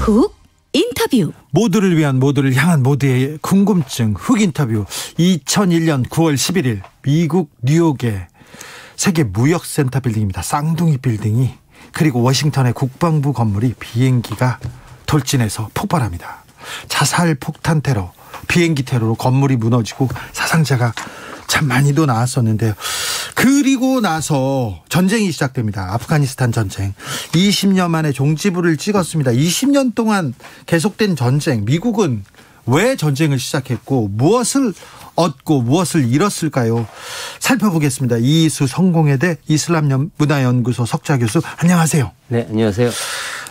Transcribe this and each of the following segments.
훅 인터뷰. 모두를 위한, 모두를 향한, 모두의 궁금증 훅 인터뷰. 2001년 9월 11일 미국 뉴욕의 세계 무역센터 빌딩입니다. 쌍둥이 빌딩이, 그리고 워싱턴의 국방부 건물이 비행기가 돌진해서 폭발합니다. 자살 폭탄 테러, 비행기 테러로 건물이 무너지고 사상자가 참 많이도 나왔었는데요. 그리고 나서 전쟁이 시작됩니다. 아프가니스탄 전쟁. 20년 만에 종지부를 찍었습니다. 20년 동안 계속된 전쟁. 미국은 왜 전쟁을 시작했고 무엇을 얻고 무엇을 잃었을까요? 살펴보겠습니다. 이희수 성공회대 이슬람문화연구소 석좌 교수, 안녕하세요. 네, 안녕하세요.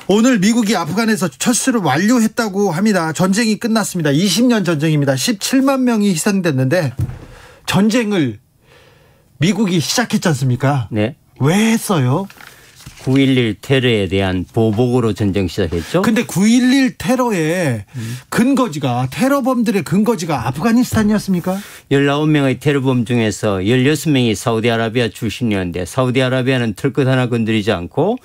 오늘 미국이 아프간에서 철수를 완료했다고 합니다. 전쟁이 끝났습니다. 20년 전쟁입니다. 17만 명이 희생됐는데 전쟁을 미국이 시작했지 않습니까? 네. 왜 했어요? 9.11 테러에 대한 보복으로 전쟁 시작했죠. 근데 9.11 테러의 근거지가, 테러범들의 근거지가 아프가니스탄이었습니까? 19명의 테러범 중에서 16명이 사우디아라비아 출신이었는데, 사우디아라비아는 털끝 하나 건드리지 않고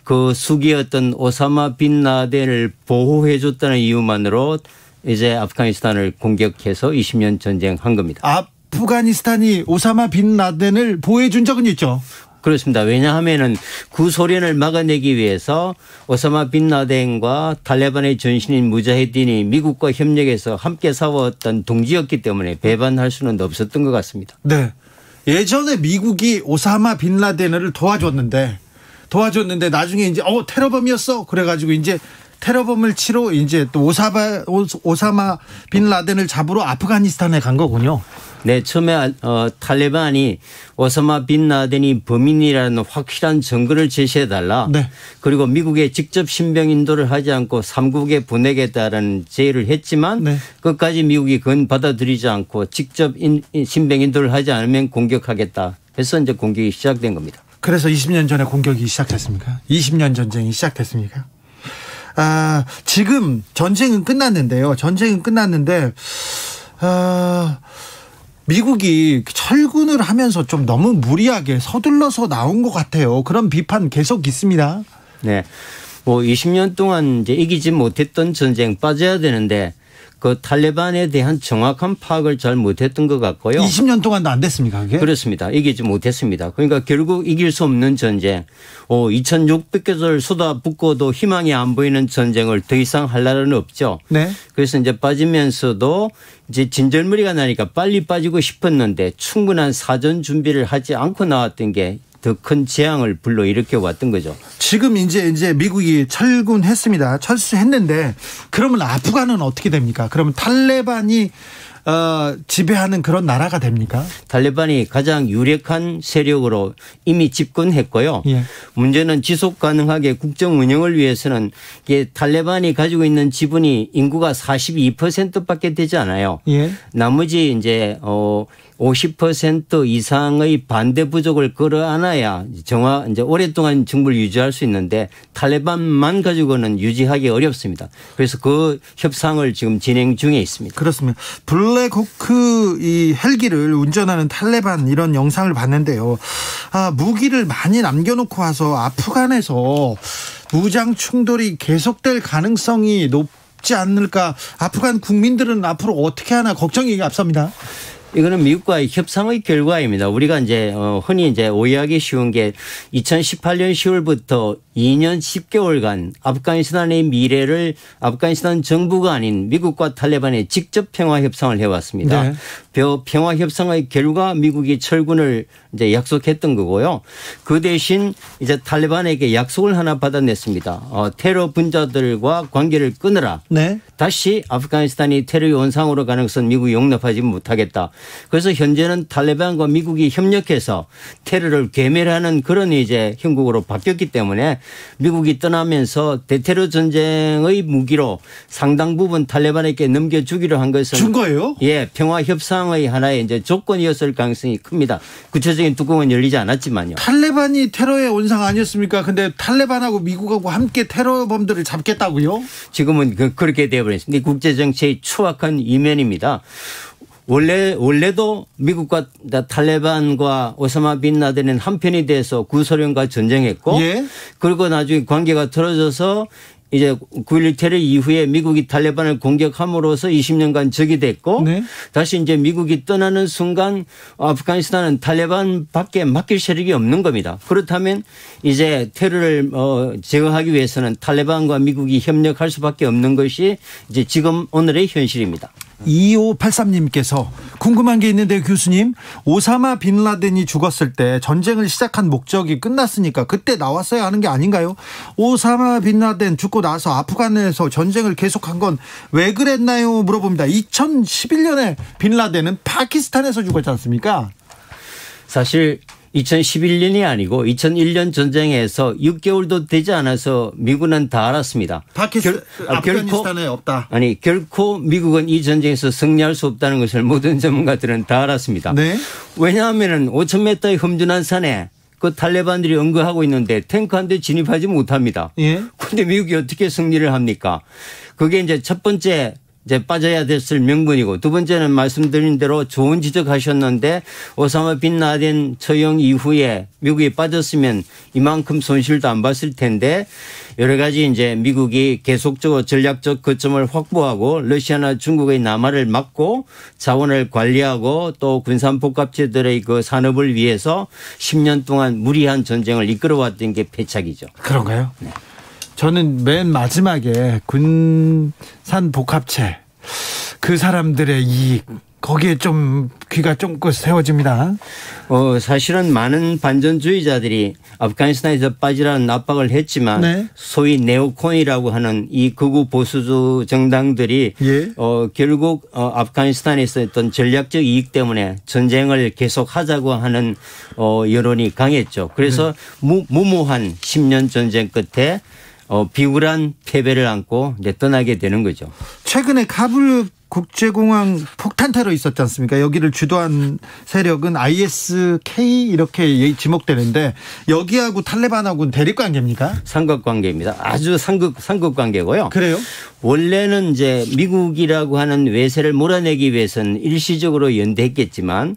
그 수기였던 오사마 빈 라덴을 보호해줬다는 이유만으로 이제 아프가니스탄을 공격해서 20년 전쟁한 겁니다. 아프가니스탄이 오사마 빈 라덴을 보호해준 적은 있죠? 그렇습니다. 왜냐하면은 그 소련을 막아내기 위해서 오사마 빈 라덴과 탈레반의 전신인 무자헤딘이 미국과 협력해서 함께 싸웠던 동지였기 때문에 배반할 수는 없었던 것 같습니다. 네. 예전에 미국이 오사마 빈 라덴을 도와줬는데 나중에 이제 테러범이었어. 그래가지고 이제 테러범을 치러 이제 또 오사마 빈 라덴을 잡으러 아프가니스탄에 간 거군요. 네, 처음에 탈레반이 오사마 빈 라덴이 범인이라는 확실한 증거를 제시해달라. 네. 그리고 미국에 직접 신병 인도를 하지 않고 삼국에 보내겠다라는 제의를 했지만 네. 끝까지 미국이 그건 받아들이지 않고 직접 신병 인도를 하지 않으면 공격하겠다 해서 이제 공격이 시작된 겁니다. 그래서 20년 전에 공격이 시작됐습니까? 20년 전쟁이 시작됐습니까? 지금 전쟁은 끝났는데요. 미국이 철군을 하면서 좀 너무 무리하게 서둘러서 나온 것 같아요. 그런 비판 계속 있습니다. 네. 20년 동안 이제 이기지 못했던 전쟁 빠져야 되는데 그 탈레반에 대한 정확한 파악을 잘 못했던 것 같고요. 20년 동안도 안 됐습니까, 그게? 그렇습니다. 이기지 못했습니다. 그러니까 결국 이길 수 없는 전쟁, 2,600개를 쏟아붓고도 희망이 안 보이는 전쟁을 더 이상 할 날은 없죠. 네. 그래서 이제 빠지면서도 이제 진절머리가 나니까 빨리 빠지고 싶었는데 충분한 사전 준비를 하지 않고 나왔던 게 더 큰 재앙을 불러일으켜 왔던 거죠. 지금 이제 미국이 철군했습니다. 철수했는데 그러면 아프간은 어떻게 됩니까? 그러면 탈레반이 지배하는 그런 나라가 됩니까? 탈레반이 가장 유력한 세력으로 이미 집권했고요. 예. 문제는 지속 가능하게 국정 운영을 위해서는 이게 탈레반이 가지고 있는 지분이 인구가 42%밖에 되지 않아요. 예. 나머지 이제 50% 이상의 반대 부족을 끌어안아야 이제 오랫동안 정부를 유지할 수 있는데 탈레반만 가지고는 유지하기 어렵습니다. 그래서 그 협상을 지금 진행 중에 있습니다. 그렇습니다. 블랙호크 이 헬기를 운전하는 탈레반 이런 영상을 봤는데요. 무기를 많이 남겨놓고 와서 아프간에서 무장 충돌이 계속될 가능성이 높지 않을까. 아프간 국민들은 앞으로 어떻게 하나 걱정이 앞섭니다. 이거는 미국과의 협상의 결과입니다. 우리가 이제 흔히 이제 오해하기 쉬운 게 2018년 10월부터 2년 10개월간 아프가니스탄의 미래를 아프가니스탄 정부가 아닌 미국과 탈레반이 직접 평화 협상을 해왔습니다. 네. 평화 협상의 결과 미국이 철군을 이제 약속했던 거고요. 그 대신 이제 탈레반에게 약속을 하나 받아냈습니다. 테러 분자들과 관계를 끊으라. 네. 다시 아프가니스탄이 테러의 원상으로 가는 것은 미국이 용납하지 못하겠다. 그래서 현재는 탈레반과 미국이 협력해서 테러를 괴멸하는 그런 이제 형국으로 바뀌었기 때문에 미국이 떠나면서 대테러 전쟁의 무기로 상당 부분 탈레반에게 넘겨주기로 한 것은 준 거예요? 예, 평화 협상의 하나의 이제 조건이었을 가능성이 큽니다. 구체적인 뚜껑은 열리지 않았지만요. 탈레반이 테러의 원상 아니었습니까? 근데 탈레반하고 미국하고 함께 테러범들을 잡겠다고요? 지금은 그렇게 되어버렸습니다. 국제 정치의 추악한 이면입니다. 원래도 미국과 탈레반과 오사마 빈 라덴은 한편이 돼서 구소련과 전쟁했고 예. 그리고 나중에 관계가 틀어져서 이제 9.11 테러 이후에 미국이 탈레반을 공격함으로써 20년간 적이 됐고 네. 다시 이제 미국이 떠나는 순간 아프가니스탄은 탈레반밖에 맡길 세력이 없는 겁니다. 그렇다면 이제 테러를 제거하기 위해서는 탈레반과 미국이 협력할 수밖에 없는 것이 이제 지금 오늘의 현실입니다. 2583님께서 궁금한 게 있는데 교수님, 오사마 빈 라덴이 죽었을 때 전쟁을 시작한 목적이 끝났으니까 그때 나왔어야 하는 게 아닌가요? 오사마 빈 라덴 죽고 나서 아프간에서 전쟁을 계속한 건 왜 그랬나요? 물어봅니다. 2011년에 빈 라덴은 파키스탄에서 죽었지 않습니까? 사실 2011년이 아니고 2001년 전쟁에서 6개월도 되지 않아서 미국은 다 알았습니다. 아프가니스탄에 없다. 아니, 결코 미국은 이 전쟁에서 승리할 수 없다는 것을 모든 전문가들은 다 알았습니다. 네. 왜냐하면 5,000m의 험준한 산에 그 탈레반들이 응거하고 있는데 탱크 한 대 진입하지 못합니다. 그런데 미국이 어떻게 승리를 합니까? 그게 이제 첫 번째 이제 빠져야 됐을 명분이고, 두 번째는 말씀드린 대로 좋은 지적하셨는데 오사마 빈 라덴 처형 이후에 미국이 빠졌으면 이만큼 손실도 안 봤을 텐데 여러 가지 이제 미국이 계속적으로 전략적 거점을 확보하고 러시아나 중국의 남하를 막고 자원을 관리하고 또 군산복합체들의 그 산업을 위해서 10년 동안 무리한 전쟁을 이끌어왔던 게 패착이죠. 그런가요? 네. 저는 맨 마지막에 군산 복합체 그 사람들의 이익 거기에 좀 귀가 쫑긋 세워집니다. 사실은 많은 반전주의자들이 아프가니스탄에서 빠지라는 압박을 했지만 네. 소위 네오콘이라고 하는 이 극우 보수주 정당들이 결국 아프가니스탄에서 어떤 전략적 이익 때문에 전쟁을 계속하자고 하는 여론이 강했죠. 그래서 무모한 10년 전쟁 끝에 비굴한 패배를 안고 이제 떠나게 되는 거죠. 최근에 카불 국제공항 폭탄 테러 있었지 않습니까? 여기를 주도한 세력은 ISK 이렇게 지목되는데 여기하고 탈레반하고는 대립관계입니까? 삼각관계입니다. 아주 삼각관계고요. 그래요? 원래는 이제 미국이라고 하는 외세를 몰아내기 위해서는 일시적으로 연대했겠지만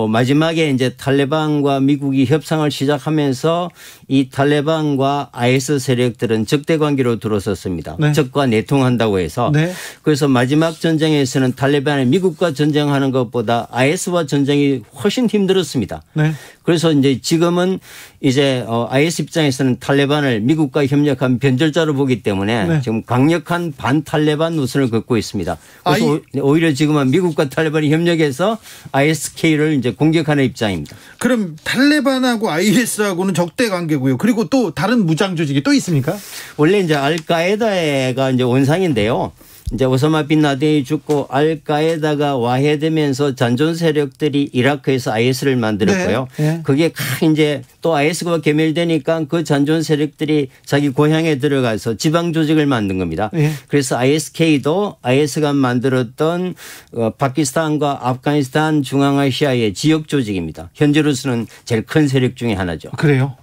마지막에 이제 탈레반과 미국이 협상을 시작하면서 이 탈레반과 IS 세력들은 적대 관계로 들어섰습니다. 네. 적과 내통한다고 해서. 네. 그래서 마지막 전쟁에서는 탈레반이 미국과 전쟁하는 것보다 IS와 전쟁이 훨씬 힘들었습니다. 네. 그래서 이제 지금은 이제 IS 입장에서는 탈레반을 미국과 협력한 변절자로 보기 때문에 네. 지금 강력한 반탈레반 노선을 걷고 있습니다. 그래서 오히려 지금은 미국과 탈레반이 협력해서 ISK를 이제 공격하는 입장입니다. 그럼 탈레반하고 IS하고는 적대 관계고요. 그리고 또 다른 무장 조직이 또 있습니까? 원래 이제 알카에다가 이제 원상인데요. 이제 오사마 빈 라덴이 죽고 알카에다가 와해되면서 잔존 세력들이 이라크에서 IS를 만들었고요. 네. 그게 이제 또 IS가 개멸되니까 그 잔존 세력들이 자기 고향에 들어가서 지방 조직을 만든 겁니다. 네. 그래서 ISK도 IS가 만들었던 파키스탄과 아프가니스탄 중앙아시아의 지역 조직입니다. 현재로서는 제일 큰 세력 중에 하나죠. 그래요?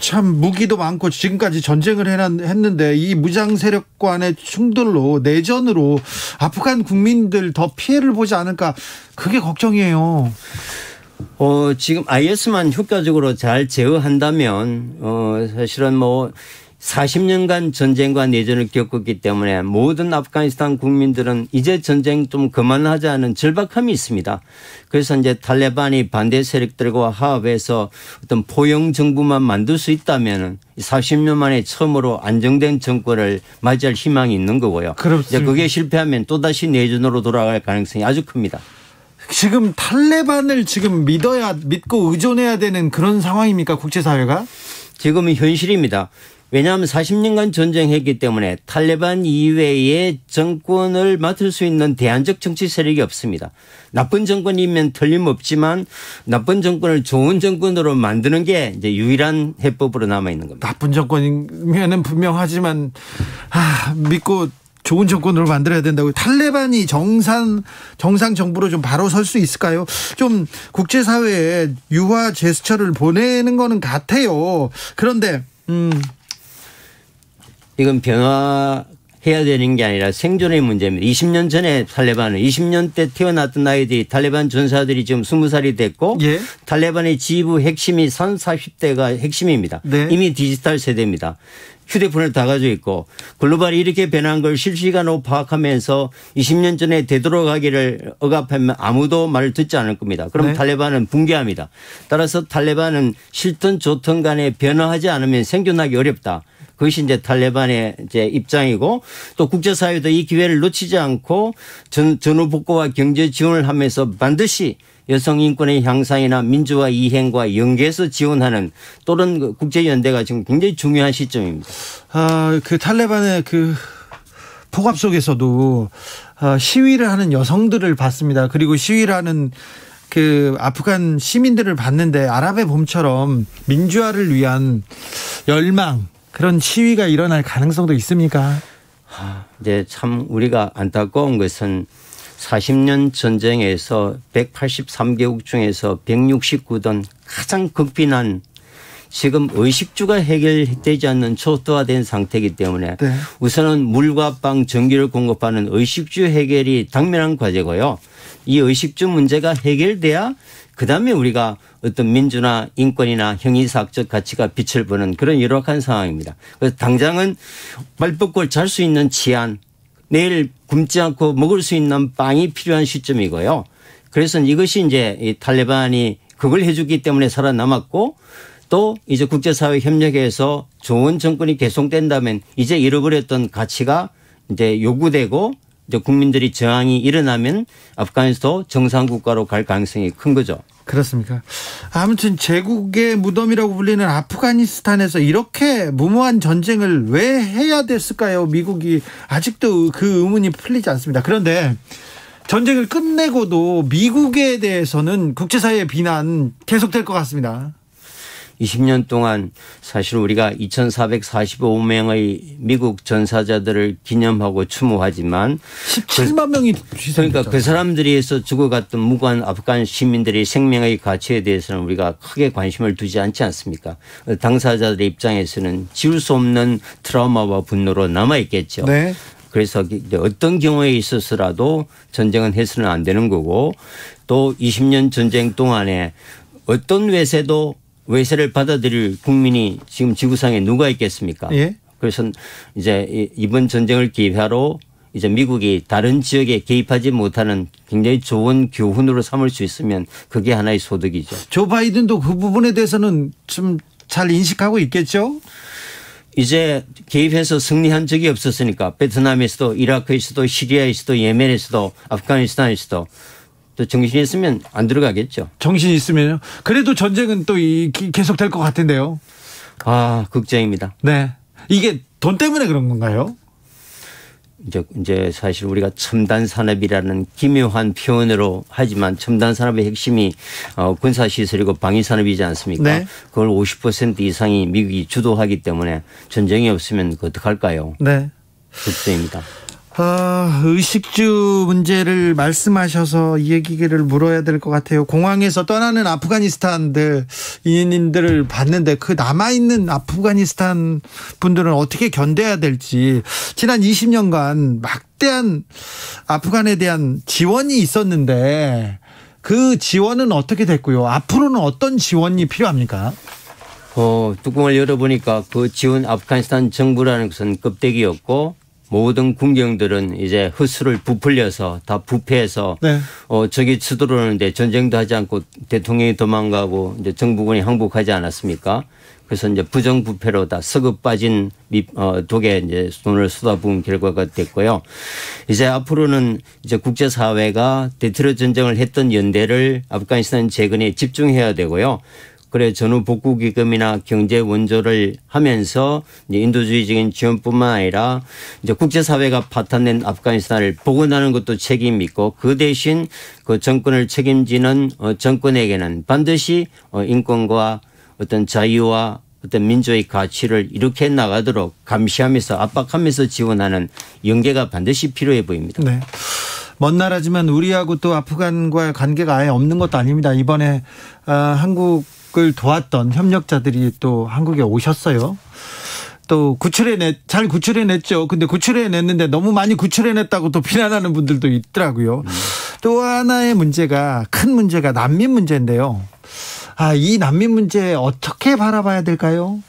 참 무기도 많고 지금까지 전쟁을 했는데 이 무장 세력 간의 충돌로 내전으로 아프간 국민들 더 피해를 보지 않을까 그게 걱정이에요. 지금 IS만 효과적으로 잘 제어한다면 사실은 40년간 전쟁과 내전을 겪었기 때문에 모든 아프가니스탄 국민들은 이제 전쟁 좀 그만하자는 절박함이 있습니다. 그래서 이제 탈레반이 반대 세력들과 화합해서 어떤 포용 정부만 만들 수 있다면 40년 만에 처음으로 안정된 정권을 맞이할 희망이 있는 거고요. 이제 그게 실패하면 또다시 내전으로 돌아갈 가능성이 아주 큽니다. 지금 탈레반을 지금 믿고 의존해야 되는 그런 상황입니까? 국제사회가? 지금은 현실입니다. 왜냐하면 40년간 전쟁했기 때문에 탈레반 이외의 정권을 맡을 수 있는 대안적 정치 세력이 없습니다. 나쁜 정권이면 틀림없지만 나쁜 정권을 좋은 정권으로 만드는 게 이제 유일한 해법으로 남아 있는 겁니다. 나쁜 정권이면은 분명하지만 믿고 좋은 정권으로 만들어야 된다고. 탈레반이 정상 정부로 좀 바로 설 수 있을까요? 좀 국제사회에 유화 제스처를 보내는 거는 같아요. 그런데 이건 변화 해야 되는 게 아니라 생존의 문제입니다. 20년 전에 탈레반은 20년 때 태어났던 아이들이 탈레반 전사들이 지금 20살이 됐고 예. 탈레반의 지휘부 핵심이 30, 40대가 핵심입니다. 네. 이미 디지털 세대입니다. 휴대폰을 다 가지고 있고 글로벌이 이렇게 변한 걸 실시간으로 파악하면서 20년 전에 되돌아가기를 억압하면 아무도 말을 듣지 않을 겁니다. 그럼 네. 탈레반은 붕괴합니다. 따라서 탈레반은 싫든 좋든 간에 변화하지 않으면 생존하기 어렵다. 그것이 이제 탈레반의 이제 입장이고 또 국제사회도 이 기회를 놓치지 않고 전후 복구와 경제 지원을 하면서 반드시 여성 인권의 향상이나 민주화 이행과 연계해서 지원하는 또는 국제연대가 지금 굉장히 중요한 시점입니다. 그 탈레반의 그 폭압 속에서도 시위를 하는 여성들을 봤습니다. 그리고 시위를 하는 그 아프간 시민들을 봤는데 아랍의 봄처럼 민주화를 위한 열망 그런 시위가 일어날 가능성도 있습니까? 이제 참 우리가 안타까운 것은 40년 전쟁에서 183개국 중에서 169던 가장 극빈한 지금 의식주가 해결되지 않는 초토화된 상태이기 때문에 네. 우선은 물과 빵, 전기를 공급하는 의식주 해결이 당면한 과제고요. 이 의식주 문제가 해결돼야 그다음에 우리가 어떤 민주나 인권이나 형이사학적 가치가 빛을 보는 그런 열악한 상황입니다. 그래서 당장은 발 뻗고 잘 수 있는 치안, 내일 굶지 않고 먹을 수 있는 빵이 필요한 시점이고요. 그래서 이것이 이제 이 탈레반이 그걸 해주기 때문에 살아남았고 또 이제 국제사회 협력에서 좋은 정권이 계속된다면 이제 잃어버렸던 가치가 이제 요구되고 이제 국민들이 저항이 일어나면 아프가니스탄도 정상국가로 갈 가능성이 큰 거죠. 그렇습니까? 아무튼 제국의 무덤이라고 불리는 아프가니스탄에서 이렇게 무모한 전쟁을 왜 해야 됐을까요? 미국이 아직도 그 의문이 풀리지 않습니다. 그런데 전쟁을 끝내고도 미국에 대해서는 국제사회의 비난 계속될 것 같습니다. 20년 동안 사실 우리가 2,445명의 미국 전사자들을 기념하고 추모하지만 17만 명이 그러니까 그 사람들에서 죽어갔던 무고한 아프간 시민들의 생명의 가치에 대해서는 우리가 크게 관심을 두지 않지 않습니까? 당사자들의 입장에서는 지울 수 없는 트라우마와 분노로 남아있겠죠. 네. 그래서 어떤 경우에 있어서라도 전쟁은 해서는 안 되는 거고 또 20년 전쟁 동안에 어떤 외세를 받아들일 국민이 지금 지구상에 누가 있겠습니까? 예. 그래서 이제 이번 전쟁을 기회로 이제 미국이 다른 지역에 개입하지 못하는 굉장히 좋은 교훈으로 삼을 수 있으면 그게 하나의 소득이죠. 조 바이든도 그 부분에 대해서는 좀 잘 인식하고 있겠죠? 이제 개입해서 승리한 적이 없었으니까 베트남에서도 이라크에서도 시리아에서도 예멘에서도 아프가니스탄에서도 또 정신이 있으면 안 들어가겠죠. 정신이 있으면요. 그래도 전쟁은 또 계속될 것 같은데요. 걱정입니다. 네. 이게 돈 때문에 그런 건가요? 이제 사실 우리가 첨단 산업이라는 기묘한 표현으로 하지만 첨단 산업의 핵심이 군사시설이고 방위산업이지 않습니까? 네. 그걸 50% 이상이 미국이 주도하기 때문에 전쟁이 없으면 어떡할까요? 네. 걱정입니다. 의식주 문제를 말씀하셔서 이 얘기를 물어야 될 것 같아요. 공항에서 떠나는 아프가니스탄 이인들을 봤는데 그 남아있는 아프가니스탄 분들은 어떻게 견뎌야 될지 지난 20년간 막대한 아프간에 대한 지원이 있었는데 그 지원은 어떻게 됐고요? 앞으로는 어떤 지원이 필요합니까? 뚜껑을 열어보니까 그 지원 아프가니스탄 정부라는 것은 껍데기였고 모든 군경들은 이제 헛수를 부풀려서 다 부패해서 네. 저기 쳐들어오는데 전쟁도 하지 않고 대통령이 도망가고 이제 정부군이 항복하지 않았습니까? 그래서 이제 부정부패로 다 썩어 빠진 독에 이제 돈을 쏟아부은 결과가 됐고요. 이제 앞으로는 이제 국제사회가 대테러 전쟁을 했던 연대를 아프가니스탄 재건에 집중해야 되고요. 그래 전후 복구기금이나 경제 원조를 하면서 이제 인도주의적인 지원뿐만 아니라 이제 국제사회가 파탄낸 아프가니스탄을 복원하는 것도 책임이 있고 그 대신 그 정권을 책임지는 정권에게는 반드시 인권과 어떤 자유와 어떤 민주의 가치를 이렇게 나가도록 감시하면서 압박하면서 지원하는 연계가 반드시 필요해 보입니다. 네. 먼 나라지만 우리하고 또 아프간과의 관계가 아예 없는 것도 아닙니다. 이번에 한국을 도왔던 협력자들이 또 한국에 오셨어요. 또 잘 구출해냈죠. 근데 구출해냈는데 너무 많이 구출해냈다고 또 비난하는 분들도 있더라고요. 또 하나의 문제가 큰 문제가 난민 문제인데요. 이 난민 문제 어떻게 바라봐야 될까요?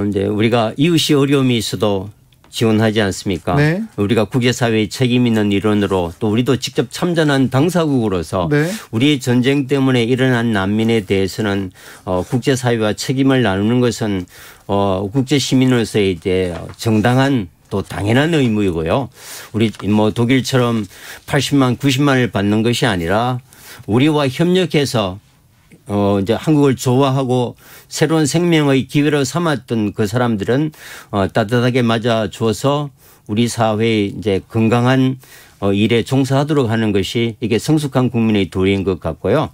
이제 우리가 이웃이 어려움이 있어도 지원하지 않습니까? 네. 우리가 국제사회의 책임 있는 일원으로 또 우리도 직접 참전한 당사국으로서 네. 우리의 전쟁 때문에 일어난 난민에 대해서는 국제사회와 책임을 나누는 것은 국제시민으로서의 이제 정당한 또 당연한 의무이고요. 우리 뭐 독일처럼 80만, 90만을 받는 것이 아니라 우리와 협력해서 이제 한국을 좋아하고 새로운 생명의 기회로 삼았던 그 사람들은 따뜻하게 맞아 주어서 우리 사회의 이제 건강한 일에 종사하도록 하는 것이 이게 성숙한 국민의 도리인 것 같고요.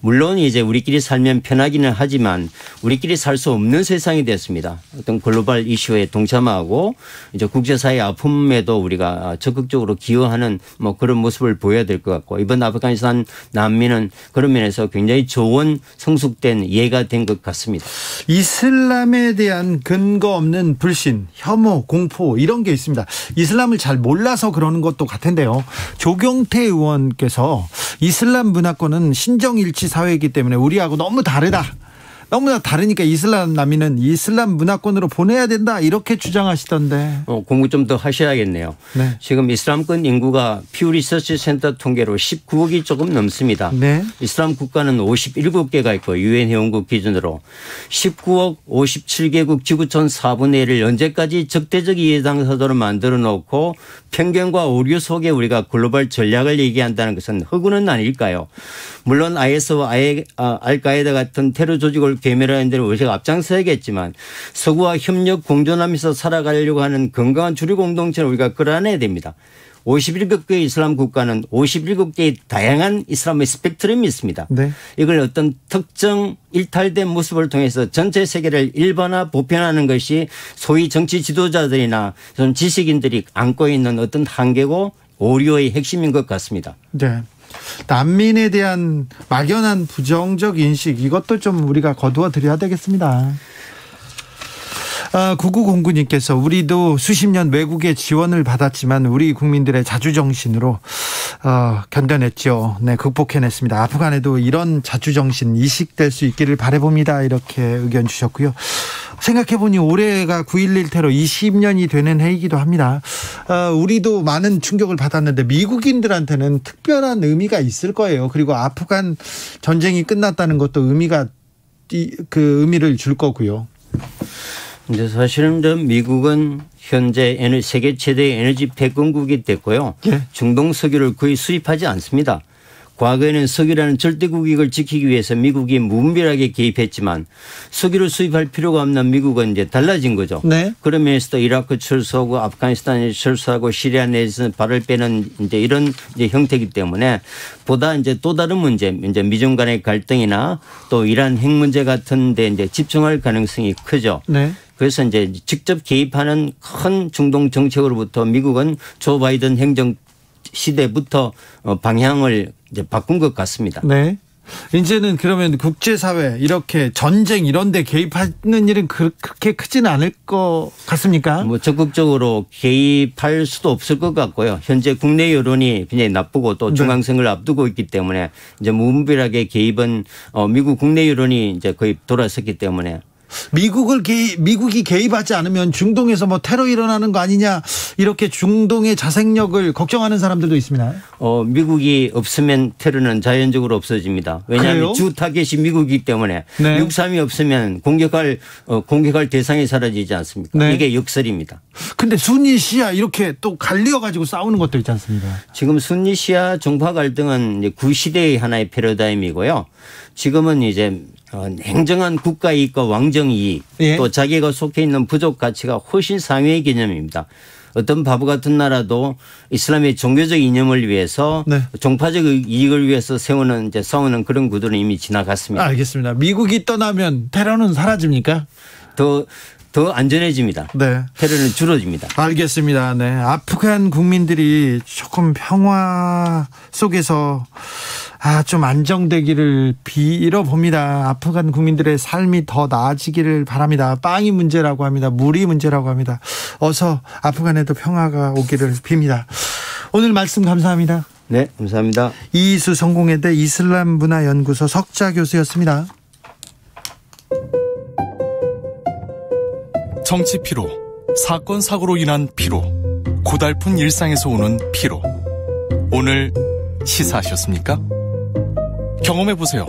물론 이제 우리끼리 살면 편하기는 하지만 우리끼리 살 수 없는 세상이 됐습니다. 어떤 글로벌 이슈에 동참하고 이제 국제사회 아픔에도 우리가 적극적으로 기여하는 뭐 그런 모습을 보여야 될 것 같고 이번 아프가니스탄 난민은 그런 면에서 굉장히 좋은 성숙된 예가 된 것 같습니다. 이슬람에 대한 근거 없는 불신, 혐오, 공포 이런 게 있습니다. 이슬람을 잘 몰라서 그러는 것도 같은데요. 조경태 의원께서 이슬람 문화권은 신정일치 사회이기 때문에 우리하고 너무 다르다. 너무나 다르니까 이슬람 난민은 이슬람 문화권으로 보내야 된다 이렇게 주장하시던데. 공부 좀 더 하셔야겠네요. 네. 지금 이슬람권 인구가 퓨 리서치 센터 통계로 19억이 조금 넘습니다. 네. 이슬람 국가는 57개가 있고 유엔 회원국 기준으로 19억 57개국 지구촌 4분의 1을 언제까지 적대적 이해 당사자로 만들어 놓고 편견과 오류 속에 우리가 글로벌 전략을 얘기한다는 것은 허구는 아닐까요? 물론 IS와 알카에다 같은 테러 조직을 괴멸하는 데는 우리가 앞장서야겠지만 서구와 협력 공존하면서 살아가려고 하는 건강한 주류 공동체를 우리가 끌어안아야 됩니다. 51개의 이슬람 국가는 51개의 다양한 이슬람의 스펙트럼이 있습니다. 네. 이걸 어떤 특정 일탈된 모습을 통해서 전체 세계를 일반화 보편하는 것이 소위 정치 지도자들이나 지식인들이 안고 있는 어떤 한계고 오류의 핵심인 것 같습니다. 네. 난민에 대한 막연한 부정적 인식 이것도 좀 우리가 거두어 드려야 되겠습니다. 9909님께서 우리도 수십 년 외국의 지원을 받았지만 우리 국민들의 자주정신으로 견뎌냈죠. 네, 극복해냈습니다. 아프간에도 이런 자주정신 이식될 수 있기를 바라봅니다. 이렇게 의견 주셨고요. 생각해보니 올해가 9.11 테러 20년이 되는 해이기도 합니다. 우리도 많은 충격을 받았는데 미국인들한테는 특별한 의미가 있을 거예요. 그리고 아프간 전쟁이 끝났다는 것도 그 의미를 줄 거고요. 이제 사실은 미국은 현재 세계 최대의 에너지 패권국이 됐고요. 예. 중동 석유를 거의 수입하지 않습니다. 과거에는 석유라는 절대 국익을 지키기 위해서 미국이 무분별하게 개입했지만 석유를 수입할 필요가 없는 미국은 이제 달라진 거죠. 네. 그런 면에서도 이라크 철수하고 아프가니스탄에 철수하고 시리아 내에서 발을 빼는 이제 이런 이제 형태이기 때문에 보다 이제 또 다른 문제, 이제 미중 간의 갈등이나 또 이란 핵 문제 같은 데 이제 집중할 가능성이 크죠. 네. 그래서 이제 직접 개입하는 큰 중동 정책으로부터 미국은 조 바이든 행정 시대부터 방향을 이제 바꾼 것 같습니다. 네. 이제는 그러면 국제사회 이렇게 전쟁 이런 데 개입하는 일은 그렇게 크지는 않을 것 같습니까? 뭐 적극적으로 개입할 수도 없을 것 같고요. 현재 국내 여론이 굉장히 나쁘고 또 중앙선거를 앞두고 있기 때문에 이제 무분별하게 개입은 미국 국내 여론이 이제 거의 돌아섰기 때문에 미국이 개입하지 않으면 중동에서 뭐 테러 일어나는 거 아니냐 이렇게 중동의 자생력을 걱정하는 사람들도 있습니다. 미국이 없으면 테러는 자연적으로 없어집니다. 왜냐하면 그래요? 주 타겟이 미국이기 때문에 네. 육삼이 없으면 공격할 대상이 사라지지 않습니까? 네. 이게 역설입니다. 근데 순위 시아 이렇게 또 갈려 가지고 싸우는 것도 있지 않습니까? 지금 순니 시아 종파 갈등은 이제 구시대의 하나의 패러다임이고요. 지금은 이제 행정한 국가 이익과 왕정 이익 예. 또 자기가 속해 있는 부족 가치가 훨씬 상위의 개념입니다. 어떤 바보 같은 나라도 이슬람의 종교적 이념을 위해서 네. 종파적 이익을 위해서 세우는 이제 싸우는 그런 구도는 이미 지나갔습니다. 알겠습니다. 미국이 떠나면 테러는 사라집니까? 더 안전해집니다. 네. 테러는 줄어집니다. 알겠습니다. 네. 아프간 국민들이 조금 평화 속에서 좀 안정되기를 빌어봅니다. 아프간 국민들의 삶이 더 나아지기를 바랍니다. 빵이 문제라고 합니다. 물이 문제라고 합니다. 어서 아프간에도 평화가 오기를 빕니다. 오늘 말씀 감사합니다. 네, 감사합니다. 이희수 성공회대 이슬람문화연구소 석좌 교수였습니다. 정치 피로, 사건 사고로 인한 피로, 고달픈 일상에서 오는 피로. 오늘 시사하셨습니까? 경험해보세요.